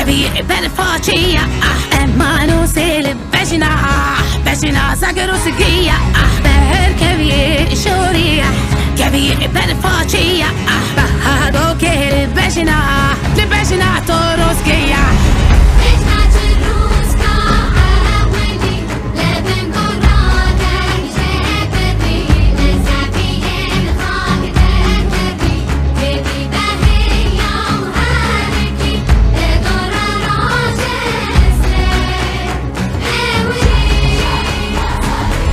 كبير بالفاچية امانو سيل بجنا زاگرو سگية بهر كبير شورية كبير بالفاچية بهادو كير بجنا لبجنا توروسكية